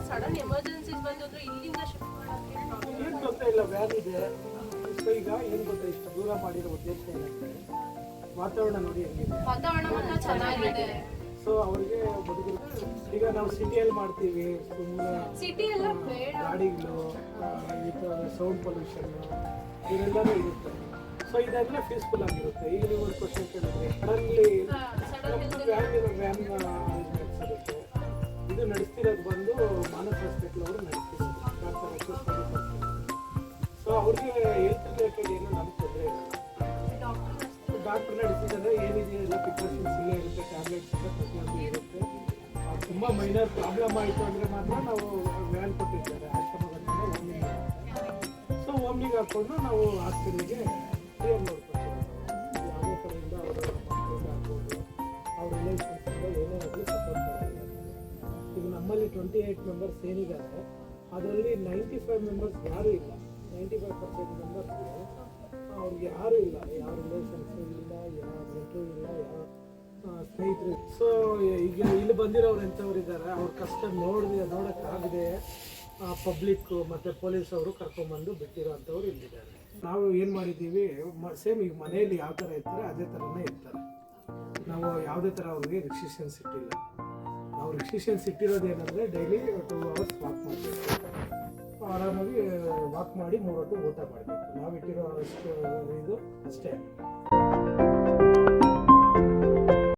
Sudden emergency ಬಂದಿದ್ರು ಇಲ್ಲಿಂದ shift ಮಾಡಕ್ಕೆ ಏನು ತೊಂದರೆ ಇಲ್ಲ, ವ್ಯಾನ್ ಇದೆ. ಸೊ ಈಗ ಏನು ಗೊತ್ತಾ, ಇಷ್ಟು ದೂರ ಮಾಡಿರೋ ಉದ್ದೇಶ ಏನಂದ್ರೆ ವಾತಾವರಣ ನೋಡಿ ಹೆಂಗಿದೆ, ವಾತಾವರಣ ಚೆನ್ನಾಗಿದೆ. ಸೊ ಅವ್ರಿಗೆ ಬದುಕರು. ಈಗ ನಾವು ಸಿಟಿಯಲ್ಲಿ ಮಾಡ್ತೀವಿ, ಸುಮ್ಮನೆ ಸಿಟಿ ಎಲ್ಲ ಬೇಡ, ಗಾಡಿಗಳು, ಈ ಥರ ಸೌಂಡ್ ಪೊಲ್ಯೂಷನ್ ಇದೆಲ್ಲನೂ ಇರುತ್ತೆ. ಸೊ ಇದೆಲ್ಲ ಪೀಸ್ಫುಲ್ ಆಗಿರುತ್ತೆ. ಈಗ ನೀವು ಒಂದು ಕ್ವಶನ್ ಕೇಳಿದ್ರೆ ಸಡನ್ಲಿ ವ್ಯಾನ್ ನಡೆಸಿರುತ್ತೆ. ಇದು ನಡೆಸ್ತಿರೋದು ಬಂದು ಮಾನಸ್ ಹಾಸ್ಪಿಟಲ್ ಅವರು ನಡೆಸ್ತಿರೋದು, ಸೊ ಅವ್ರಿಗೆ ಹೆಲ್ತ್ ರಿಲೇಟೆಡ್ ಏನು ನಮ್ಗೆ ತೊಂದರೆ ಇಲ್ಲ. ಡಾಕ್ಟರ್ ನಡೆಸಿದ್ರೆ ಏನಿದೆ ಎಲ್ಲ ಪ್ರಿಕಾಷನ್ಸ್ ಇಲ್ಲೇ ಇರುತ್ತೆ, ಟ್ಯಾಬ್ಲೆಟ್ಸ್ ಎಲ್ಲ ಪ್ರತಿಯೊಂದು ಇರುತ್ತೆ. ತುಂಬ ಮೈನರ್ ಪ್ರಾಬ್ಲಮ್ ಆಯಿತು ಅಂದರೆ ಮಾತ್ರ ನಾವು ವ್ಯಾನ್ ಕೊಟ್ಟಿದ್ದಾರೆ ಆಶ್ರಮದಿಂದ ಓಮ್ನಿಗೆ. ಸೊ ಓಮ್ನಿಗೆ ಹಾಕ್ಕೊಂಡು ನಾವು ಹಾಸ್ಪಿಟಲ್ಗೆ ಕ್ಲಿಯರ್ ನೋಡ್ಕೊಳ್ತೀವಿ. ಯಾವುದೇ ಕಡೆಯಿಂದ ಅವರ ಮಕ್ಕಳಿಂದ ಆಗ್ಬೋದು, ಅವ್ರ ರಿಲೇಷನ್ಸಿಂದ ಏನೇ ಆಗಲಿ ಸಪೋರ್ಟ್ ಮಾಡ್ತಾರೆ. ಈಗ ನಮ್ಮಲ್ಲಿ 28 ಮೆಂಬರ್ಸ್ ಏನಿದ್ದಾರೆ ಅದರಲ್ಲಿ 95 ಮೆಂಬರ್ಸ್ ಯಾರೂ ಇಲ್ಲ. 95% ಮೆಂಬರ್ಸ್ಗೆ ಅವ್ರಿಗೆ ಯಾರೂ ಇಲ್ಲ, ಯಾವ ರಿಲೇಷನ್ಸು ಇಲ್ಲ, ಯಾವ ನೆಂಟರು ಇಲ್ಲ, ಯಾವ ಸ್ನೇಹಿತರು. ಸೊ ಈಗ ಇಲ್ಲಿ ಬಂದಿರೋರು ಎಂಥವ್ರು ಇದ್ದಾರೆ, ಅವ್ರ ಕಷ್ಟ ನೋಡೋಕ್ಕಾಗದೆ ಪಬ್ಲಿಕ್ ಮತ್ತು ಪೊಲೀಸ್ ಅವರು ಕರ್ಕೊಂಡ್ಬಂದು ಬಿಟ್ಟಿರೋ ಅಂಥವ್ರು ಇಲ್ಲಿದ್ದಾರೆ. ನಾವು ಏನು ಮಾಡಿದ್ದೀವಿ, ಸೇಮ್ ಈಗ ಮನೆಯಲ್ಲಿ ಯಾವ ಥರ ಇರ್ತಾರೆ ಅದೇ ಥರನೇ ಇರ್ತಾರೆ. ನಾವು ಯಾವುದೇ ಥರ ಅವ್ರಿಗೆ ರಿಸ್ಟ್ರಿಕ್ಷನ್ಸ್ ಇಟ್ಟಿಲ್ಲ. ನಾವು ರಿಸ್ಟ್ರಿಕ್ಷನ್ಸ್ ಇಟ್ಟಿರೋದು ಏನಂದರೆ ಡೈಲಿ 2 ಅವರ್ಸ್ ವಾಕ್ ಮಾಡಬೇಕು, ಆರಾಮಾಗಿ ವಾಕ್ ಮಾಡಿ 3 ಹೊತ್ತು ಊಟ ಮಾಡಬೇಕು. ನಾವು ಇಟ್ಟಿರೋ ಅಷ್ಟು ಇದು ಅಷ್ಟೇ.